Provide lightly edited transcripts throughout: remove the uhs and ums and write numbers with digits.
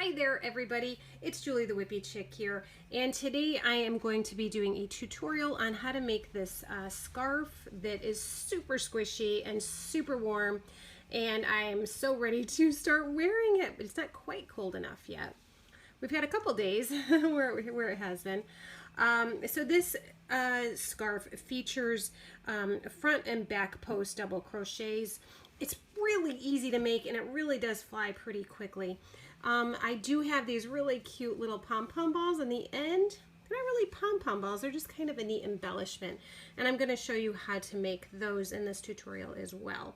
Hi there everybody, it's Julie the Whippy Chick here, and today I am going to be doing a tutorial on how to make this scarf that is super squishy and super warm, and I am so ready to start wearing it, but it's not quite cold enough yet. We've had a couple days where it has been. So this scarf features front and back post double crochets. It's really easy to make and it really does fly pretty quickly. I do have these really cute little pom-pom balls on the end. They're not really pom-pom balls, they're just kind of a neat embellishment. And I'm going to show you how to make those in this tutorial as well.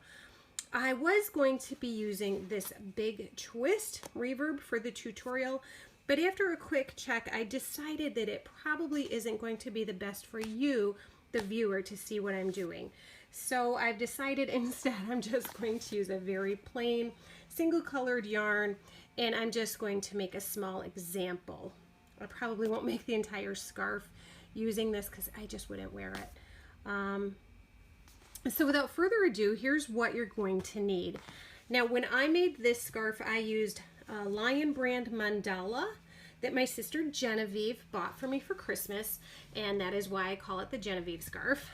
I was going to be using this big twist reverb for the tutorial, but after a quick check, I decided that it probably isn't going to be the best for you, the viewer, to see what I'm doing. So I've decided instead I'm just going to use a very plain single colored yarn, and I'm just going to make a small example. I probably won't make the entire scarf using this because I just wouldn't wear it. So without further ado, here's what you're going to need. Now when I made this scarf, I used a Lion brand mandala that my sister Genevieve bought for me for Christmas, and that is why I call it the Genevieve scarf.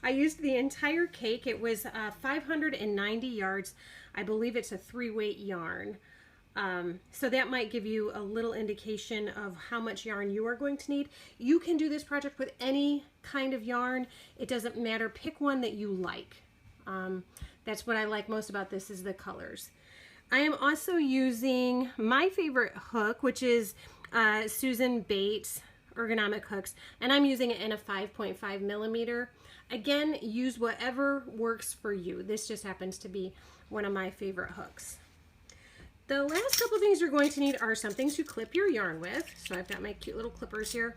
I used the entire cake. It was 590 yards. I believe it's a 3-weight yarn. So that might give you a little indication of how much yarn you are going to need. You can do this project with any kind of yarn. It doesn't matter. Pick one that you like. That's what I like most about this, is the colors. I am also using my favorite hook, which is Susan Bates ergonomic hooks, and I'm using it in a 5.5 millimeter. Again, use whatever works for you. This just happens to be one of my favorite hooks. The last couple things you're going to need are something to clip your yarn with. So I've got my cute little clippers here,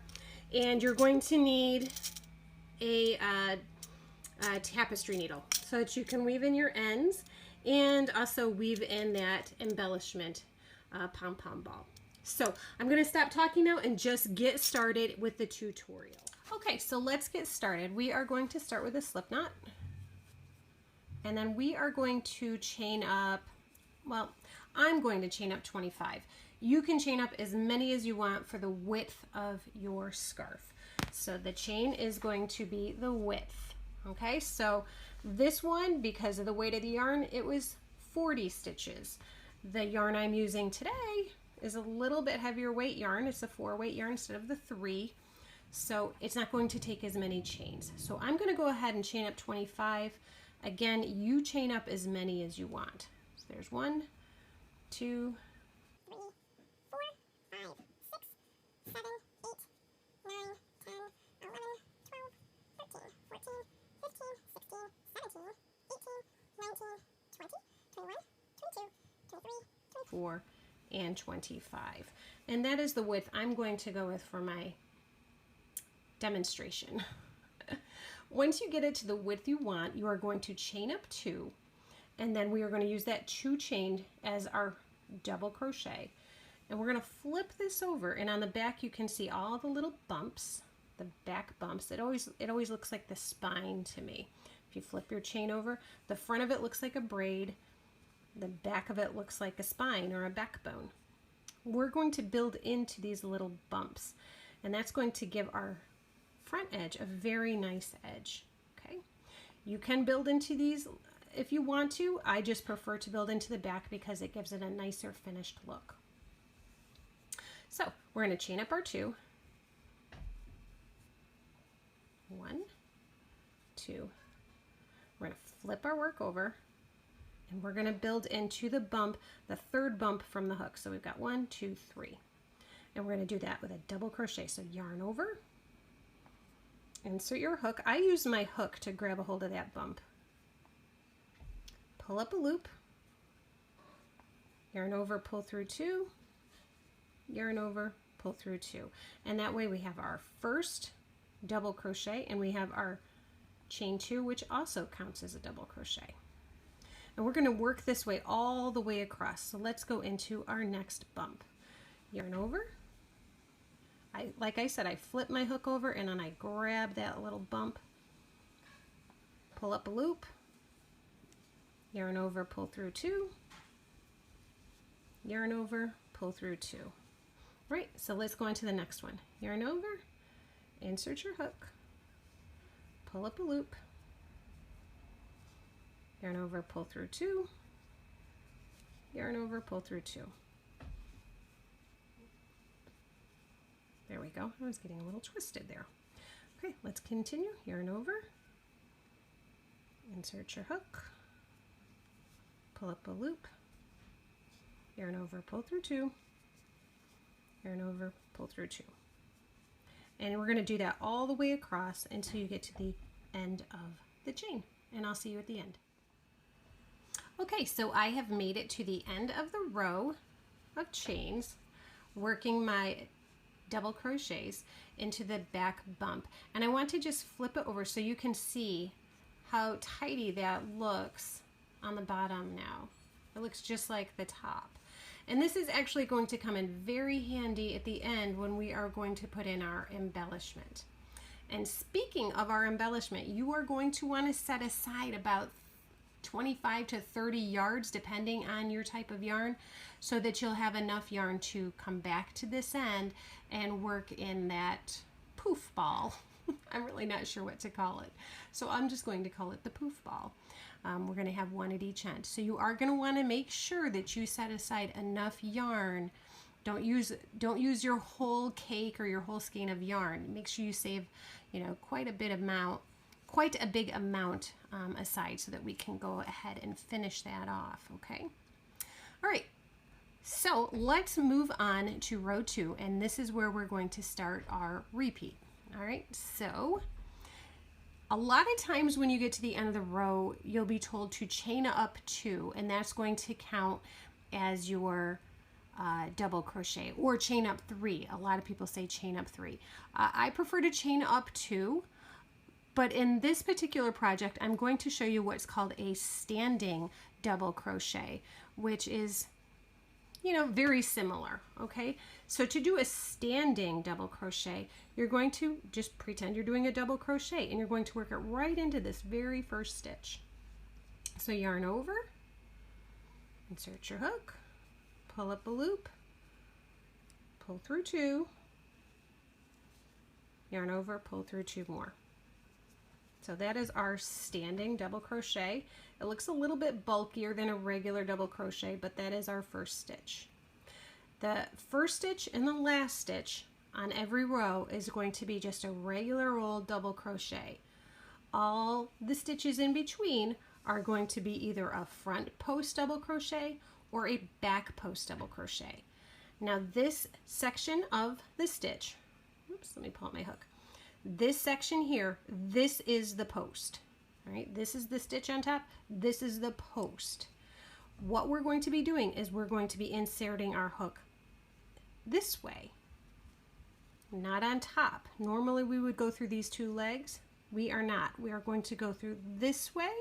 and you're going to need a tapestry needle so that you can weave in your ends and also weave in that embellishment pom-pom ball. So I'm going to stop talking now and just get started with the tutorial. Okay, so let's get started. We are going to start with a slip knot, and then we are going to chain up, well, I'm going to chain up 25. You can chain up as many as you want for the width of your scarf. So the chain is going to be the width. Okay, so this one, because of the weight of the yarn, it was 40 stitches. The yarn I'm using today is a little bit heavier weight yarn. It's a 4-weight yarn instead of the 3. So it's not going to take as many chains. So I'm going to go ahead and chain up 25. Again, you chain up as many as you want. So there's 1, 2, 3, 4, 5, 6, 7, 8, 9, 10, 11, 12, 13, 14, 15, 16, 17, 18, 19, 20, 21, 22, 23, 24, and 25. And that is the width I'm going to go with for my demonstration. Once you get it to the width you want, you are going to chain up 2, and then we are going to use that 2 chain as our double crochet. And we're going to flip this over, and on the back you can see all the little bumps, the back bumps. It always looks like the spine to me. If you flip your chain over, the front of it looks like a braid. The back of it looks like a spine or a backbone. We're going to build into these little bumps, and that's going to give our front edge a very nice edge. Okay, you can build into these if you want to. I just prefer to build into the back because it gives it a nicer finished look. So we're going to chain up our 2. 1, 2. We're going to flip our work over, and we're going to build into the bump, the 3rd bump from the hook. So we've got 1, 2, 3. And we're going to do that with a double crochet. So yarn over, insert your hook. I use my hook to grab a hold of that bump. Pull up a loop, yarn over, pull through 2, yarn over, pull through 2. And that way we have our first double crochet, and we have our chain 2, which also counts as a double crochet. And we're going to work this way all the way across. So let's go into our next bump. Yarn over. Like I said, I flip my hook over, and then I grab that little bump, pull up a loop, yarn over, pull through 2, yarn over, pull through 2. Right, so let's go on to the next one. Yarn over, insert your hook, pull up a loop, yarn over, pull through 2, yarn over, pull through 2. There we go. I was getting a little twisted there. Okay, let's continue. Yarn over, insert your hook, pull up a loop, yarn over, pull through 2, yarn over, pull through 2. And we're going to do that all the way across until you get to the end of the chain, and I'll see you at the end. Okay, so I have made it to the end of the row of chains, working my double crochets into the back bump, and I want to just flip it over so you can see how tidy that looks on the bottom now. It looks just like the top. And this is actually going to come in very handy at the end when we are going to put in our embellishment. And speaking of our embellishment, you are going to want to set aside about 25 to 30 yards depending on your type of yarn, so that you'll have enough yarn to come back to this end and work in that poof ball. I'm really not sure what to call it, so I'm just going to call it the poof ball. We're going to have one at each end, so you are going to want to make sure that you set aside enough yarn. Don't use your whole cake or your whole skein of yarn. Make sure you save, quite a big amount aside, so that we can go ahead and finish that off. Okay. All right. So let's move on to row 2, and this is where we're going to start our repeat. All right. So a lot of times when you get to the end of the row, you'll be told to chain up 2, and that's going to count as your double crochet, or chain up 3. A lot of people say chain up 3. I prefer to chain up 2, but in this particular project, I'm going to show you what's called a standing double crochet, which is, very similar. Okay, so to do a standing double crochet, you're going to just pretend you're doing a double crochet, and you're going to work it right into this very first stitch. So yarn over, insert your hook, pull up a loop, pull through 2, yarn over, pull through 2 more. So that is our standing double crochet. It looks a little bit bulkier than a regular double crochet, but that is our first stitch. The first stitch and the last stitch on every row is going to be just a regular old double crochet. All the stitches in between are going to be either a front post double crochet or a back post double crochet. Now this section of the stitch, oops, let me pull out my hook. This section here, this is the post. All right, this is the stitch on top, this is the post. What we're going to be doing is we're going to be inserting our hook this way, not on top. Normally we would go through these 2 legs. We are not. We are going to go through this way,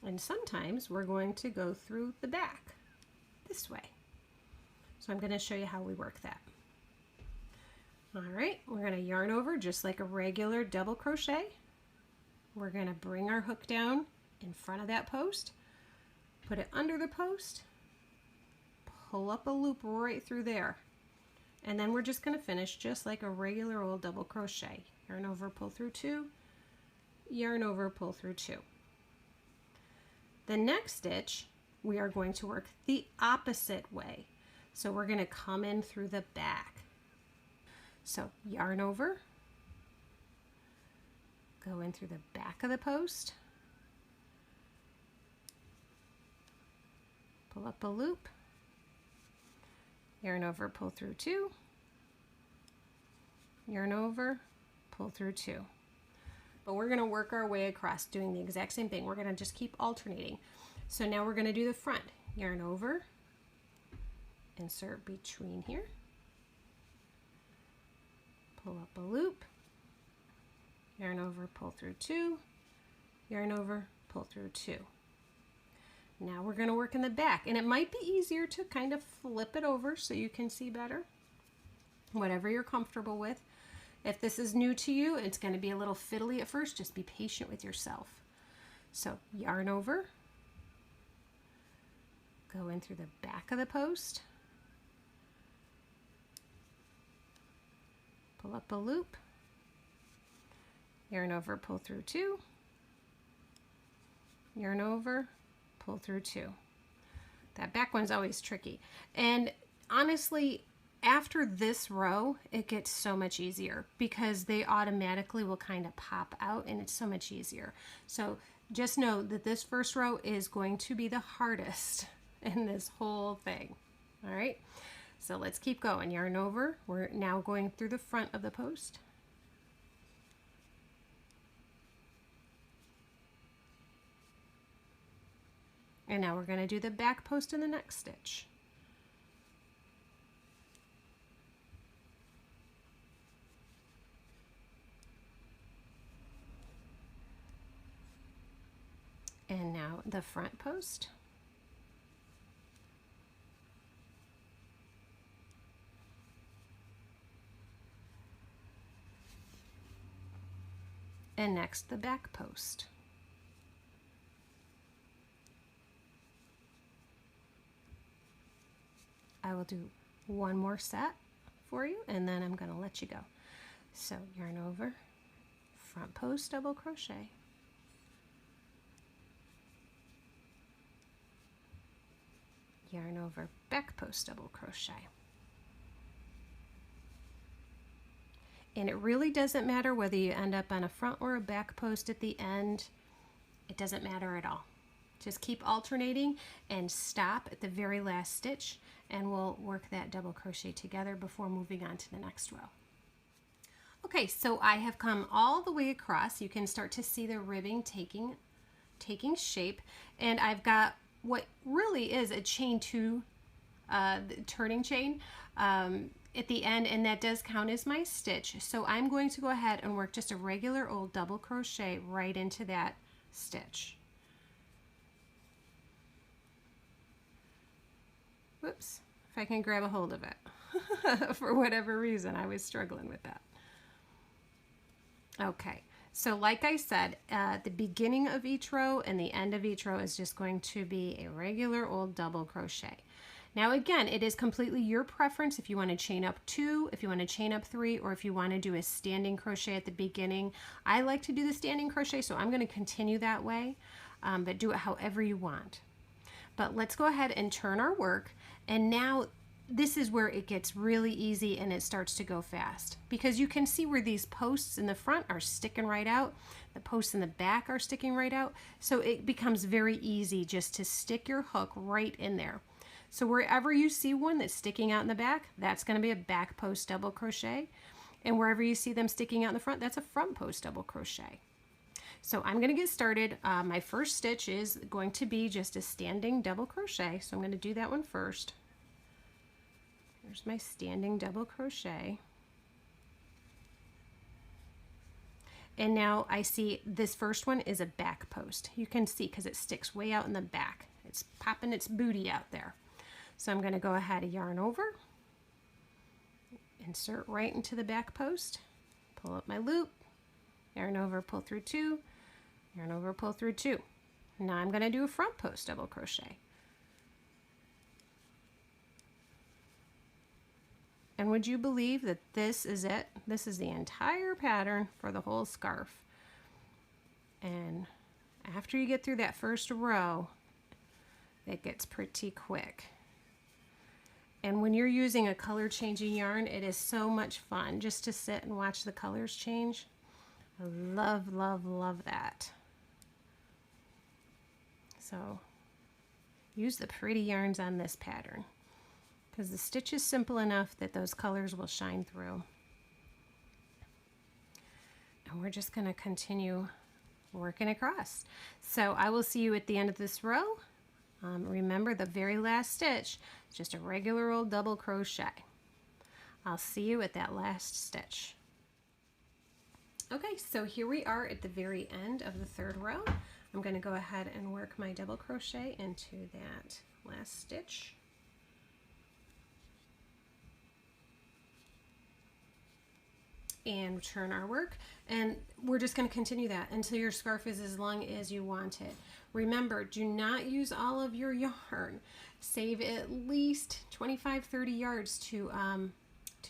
and sometimes we're going to go through the back this way. So I'm going to show you how we work that. All right, we're going to yarn over just like a regular double crochet. We're going to bring our hook down in front of that post, put it under the post, pull up a loop right through there, and then we're just going to finish just like a regular old double crochet. Yarn over, pull through 2, yarn over, pull through 2. The next stitch, we are going to work the opposite way. So we're going to come in through the back. So yarn over, go in through the back of the post, pull up a loop, yarn over, pull through 2, yarn over, pull through 2. But we're going to work our way across doing the exact same thing. We're going to just keep alternating. So now we're going to do the front. Yarn over, insert between here, pull up a loop, yarn over, pull through 2, yarn over, pull through 2. Now we're going to work in the back, and it might be easier to kind of flip it over so you can see better. Whatever you're comfortable with. If this is new to you, it's going to be a little fiddly at first. Just be patient with yourself. So yarn over, go in through the back of the post, pull up a loop, yarn over, pull through 2, yarn over, pull through 2. That back one's always tricky. And honestly, after this row, it gets so much easier because they automatically will kind of pop out and it's so much easier. So just know that this first row is going to be the hardest in this whole thing. All right, so let's keep going. Yarn over. We're now going through the front of the post. And now we're going to do the back post in the next stitch. And now the front post. And next the back post. I will do one more set for you and then I'm going to let you go. So yarn over, front post double crochet, yarn over, back post double crochet. And it really doesn't matter whether you end up on a front or a back post at the end. It doesn't matter at all. Just keep alternating and stop at the very last stitch and we'll work that double crochet together before moving on to the next row. Okay, so I have come all the way across. You can start to see the ribbing taking shape, and I've got what really is a chain 2 turning chain at the end, and that does count as my stitch. So I'm going to go ahead and work just a regular old double crochet right into that stitch. Whoops, if I can grab a hold of it. For whatever reason, I was struggling with that. Okay, so like I said, the beginning of each row and the end of each row is just going to be a regular old double crochet. Now again, it is completely your preference if you want to chain up 2, if you want to chain up 3, or if you want to do a standing crochet at the beginning. I like to do the standing crochet, so I'm going to continue that way, but do it however you want. But let's go ahead and turn our work, and now this is where it gets really easy and it starts to go fast, because you can see where these posts in the front are sticking right out, the posts in the back are sticking right out, so it becomes very easy just to stick your hook right in there. So wherever you see one that's sticking out in the back, that's going to be a back post double crochet, and wherever you see them sticking out in the front, that's a front post double crochet. So I'm going to get started. My first stitch is going to be just a standing double crochet, so I'm going to do that one first. There's my standing double crochet. And now I see this first one is a back post. You can see because it sticks way out in the back. It's popping its booty out there. So I'm going to go ahead and yarn over, insert right into the back post, pull up my loop, yarn over, pull through 2, yarn over, pull through 2. Now I'm going to do a front post double crochet. And would you believe that this is it? This is the entire pattern for the whole scarf. And after you get through that first row, it gets pretty quick. And when you're using a color changing yarn, it is so much fun just to sit and watch the colors change. I love, love, love that. So use the pretty yarns on this pattern, because the stitch is simple enough that those colors will shine through. And we're just going to continue working across. So I will see you at the end of this row. Remember, the very last stitch is just a regular old double crochet. I'll see you at that last stitch. Okay, so here we are at the very end of the third row. I'm going to go ahead and work my double crochet into that last stitch. and turn our work, and we're just going to continue that until your scarf is as long as you want it. Remember, do not use all of your yarn. Save at least 25-30 yards to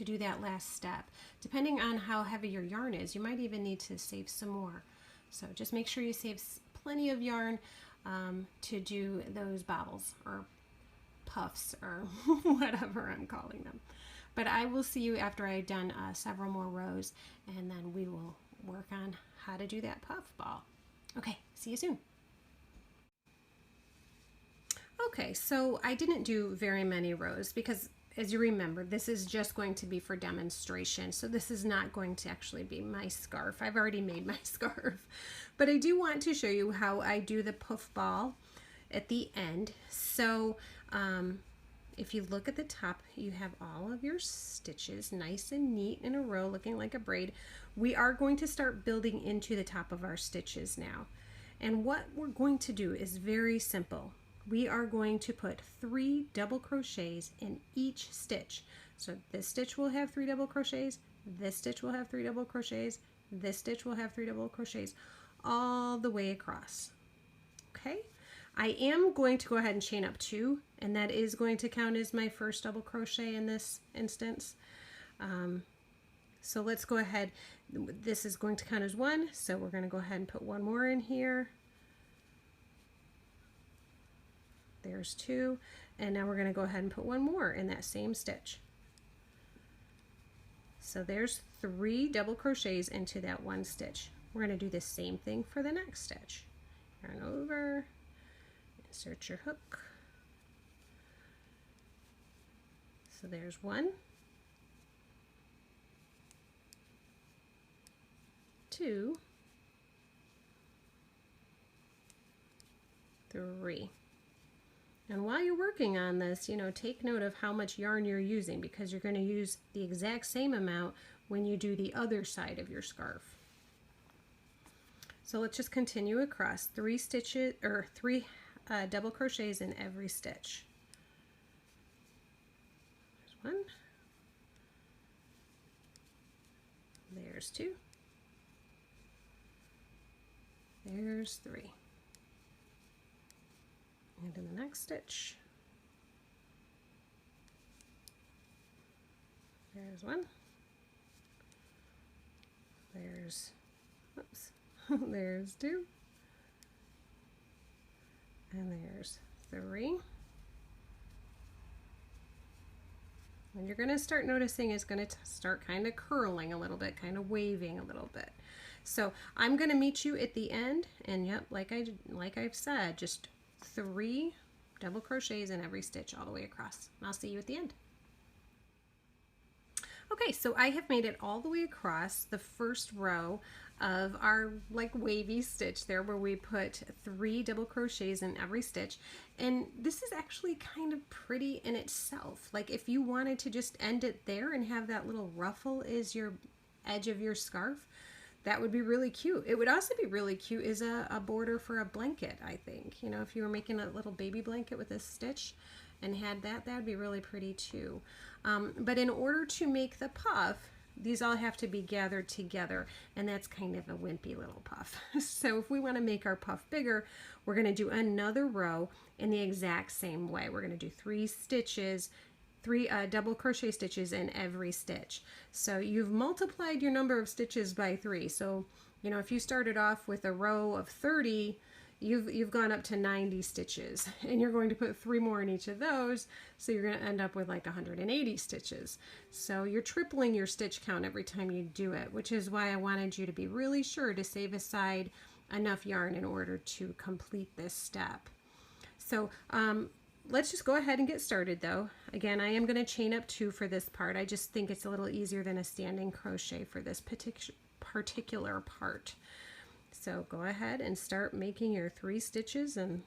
do that last step. Depending on how heavy your yarn is, you might even need to save some more. So just make sure you save plenty of yarn to do those bobbles or puffs or whatever I'm calling them. But I will see you after I've done several more rows, and then we will work on how to do that puff ball. Okay, see you soon. Okay, so I didn't do very many rows because, as you remember, this is just going to be for demonstration. So this is not going to actually be my scarf. I've already made my scarf. But I do want to show you how I do the puff ball at the end. So if you look at the top, you have all of your stitches nice and neat in a row, looking like a braid. We are going to start building into the top of our stitches now. And what we're going to do is very simple. We are going to put 3 double crochets in each stitch. So this stitch will have 3 double crochets, this stitch will have 3 double crochets, this stitch will have 3 double crochets, all the way across. Okay? I am going to go ahead and chain up 2, and that is going to count as my first double crochet in this instance. So let's go ahead. This is going to count as 1, so we're going to go ahead and put 1 more in here. There's 2, and now we're going to go ahead and put 1 more in that same stitch. So there's 3 double crochets into that 1 stitch. We're going to do the same thing for the next stitch. Yarn over, insert your hook. So there's 1, 2, 3. And while you're working on this, take note of how much yarn you're using, because you're going to use the exact same amount when you do the other side of your scarf. So let's just continue across 3 stitches, or 3 double crochets in every stitch. There's 1. There's 2. There's 3. And in the next stitch, there's 1. There's, oops, there's 2. And there's 3. And you're going to start noticing it's going to start kind of curling a little bit, kind of waving a little bit. So I'm going to meet you at the end, and yep, like I've said, just 3 double crochets in every stitch all the way across. And I'll see you at the end. Okay, so I have made it all the way across the first row of our like wavy stitch there, where we put 3 double crochets in every stitch. And this is actually kind of pretty in itself. Like if you wanted to just end it there and have that little ruffle as your edge of your scarf, that would be really cute. It would also be really cute as a border for a blanket, I think. If you were making a little baby blanket with a stitch and had that, that'd be really pretty too. But in order to make the puff, these all have to be gathered together, and that's kind of a wimpy little puff. So if we want to make our puff bigger, we're going to do another row in the exact same way. We're going to do 3 stitches, 3 double crochet stitches in every stitch. So you've multiplied your number of stitches by 3. So if you started off with a row of 30, you've gone up to 90 stitches, and you're going to put 3 more in each of those, so you're going to end up with like 180 stitches. So you're tripling your stitch count every time you do it, which is why I wanted you to be really sure to save aside enough yarn in order to complete this step. So let's just go ahead and get started though. Again, I am going to chain up 2 for this part. I just think it's a little easier than a standing crochet for this particular part. So go ahead and start making your 3 stitches and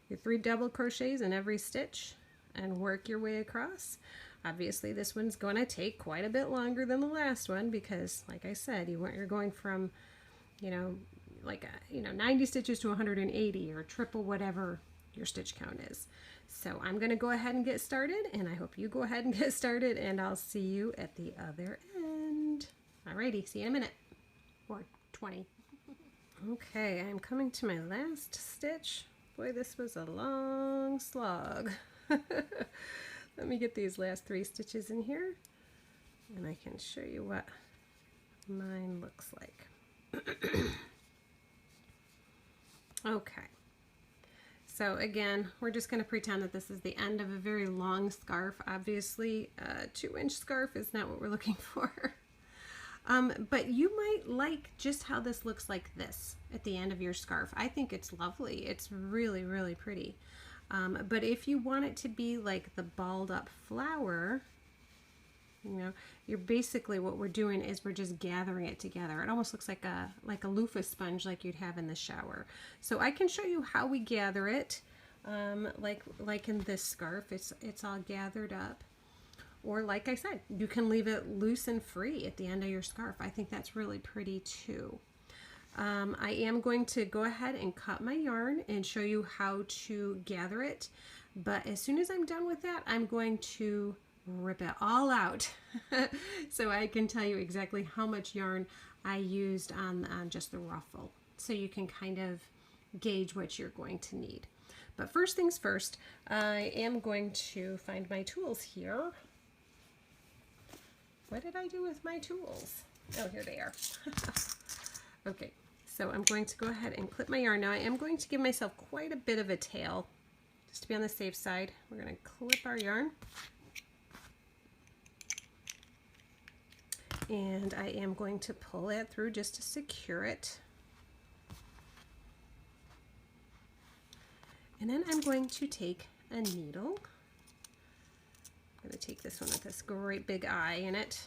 your 3 double crochets in every stitch and work your way across. Obviously this one's going to take quite a bit longer than the last one, because like I said, you're going from 90 stitches to 180, or triple whatever your stitch count is. So I'm going to go ahead and get started, and I hope you go ahead and get started, and I'll see you at the other end. Alrighty, see you in a minute, or 20. Okay, I'm coming to my last stitch. Boy, this was a long slog. Let me get these last 3 stitches in here, and I can show you what mine looks like. Okay, so again, we're just going to pretend that this is the end of a very long scarf. Obviously, a 2-inch scarf is not what we're looking for. But you might like just how this looks like this at the end of your scarf. I think it's lovely. It's really, really pretty. But if you want it to be like the balled up flower, you know, you're basically, what we're doing is we're just gathering it together. It almost looks like a loofah sponge like you'd have in the shower. So I can show you how we gather it, like in this scarf. It's all gathered up. Or like I said, you can leave it loose and free at the end of your scarf. I think that's really pretty too. I am going to go ahead and cut my yarn and show you how to gather it. But as soon as I'm done with that, I'm going to rip it all out so I can tell you exactly how much yarn I used on just the ruffle. So you can kind of gauge what you're going to need. But first things first, I am going to find my tools here. What did I do with my tools? Oh, here they are. Okay, so I'm going to go ahead and clip my yarn. Now I am going to give myself quite a bit of a tail, just to be on the safe side. We're going to clip our yarn. And I am going to pull that through just to secure it. And then I'm going to take a needle. I'm going to take this one with this great big eye in it.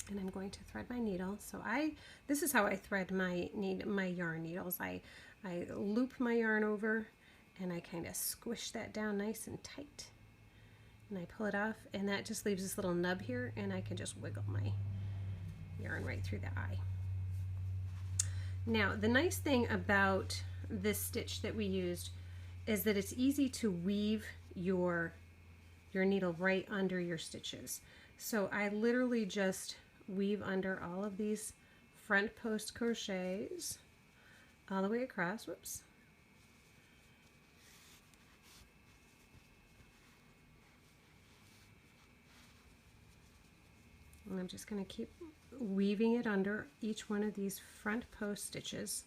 And I'm going to thread my needle. So this is how I thread my yarn needles. I loop my yarn over and I kind of squish that down nice and tight. And I pull it off, and that just leaves this little nub here, and I can just wiggle my yarn right through the eye. Now, the nice thing about this stitch that we used is that it's easy to weave your needle right under your stitches. So I literally just weave under all of these front post crochets all the way across. Whoops. And I'm just going to keep weaving it under each one of these front post stitches.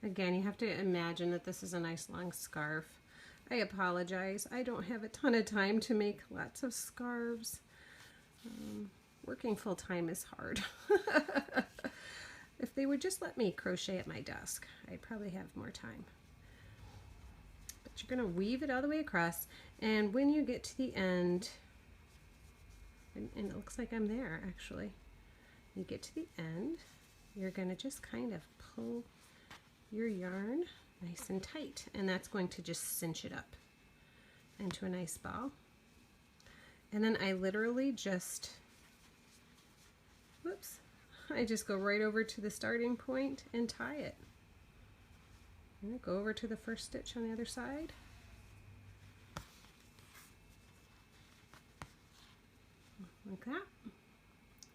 Again, you have to imagine that this is a nice long scarf. I apologize. I don't have a ton of time to make lots of scarves. Working full time is hard. If they would just let me crochet at my desk, I'd probably have more time. You're going to weave it all the way across, and when you get to the end, and it looks like I'm there actually, you get to the end, you're going to just kind of pull your yarn nice and tight, and that's going to just cinch it up into a nice ball. And then I literally just, whoops, I just go right over to the starting point and tie it. Go over to the first stitch on the other side. Like that.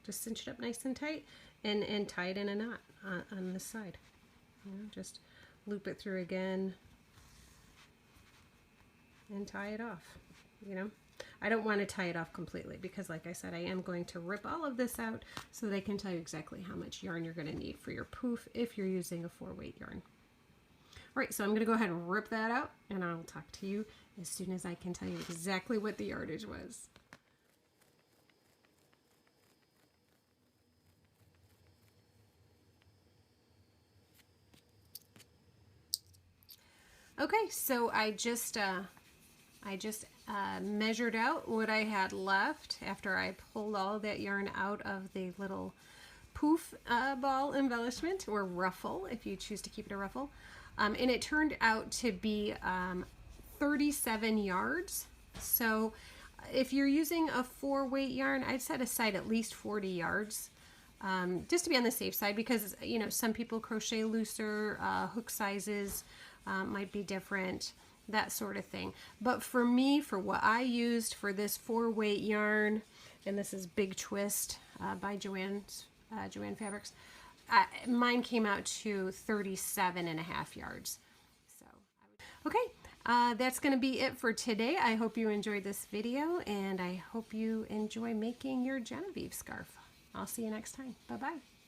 Just cinch it up nice and tight and tie it in a knot on this side. Just loop it through again and tie it off. I don't want to tie it off completely because, like I said, I am going to rip all of this out so that I can tell you exactly how much yarn you're going to need for your poof if you're using a 4-weight yarn. All right, so I'm going to go ahead and rip that out, and I'll talk to you as soon as I can tell you exactly what the yardage was. Okay, so I just measured out what I had left after I pulled all of that yarn out of the little poof ball embellishment, or ruffle if you choose to keep it a ruffle. And it turned out to be 37 yards. So if you're using a 4-weight yarn, I'd set aside at least 40 yards just to be on the safe side, because you know, some people crochet looser, hook sizes might be different, that sort of thing. But for me, for what I used for this 4-weight yarn, and this is Big Twist by Joanne Fabrics, mine came out to 37.5 yards. So, okay, that's going to be it for today. I hope you enjoyed this video, and I hope you enjoy making your Genevieve scarf. I'll see you next time. Bye-bye.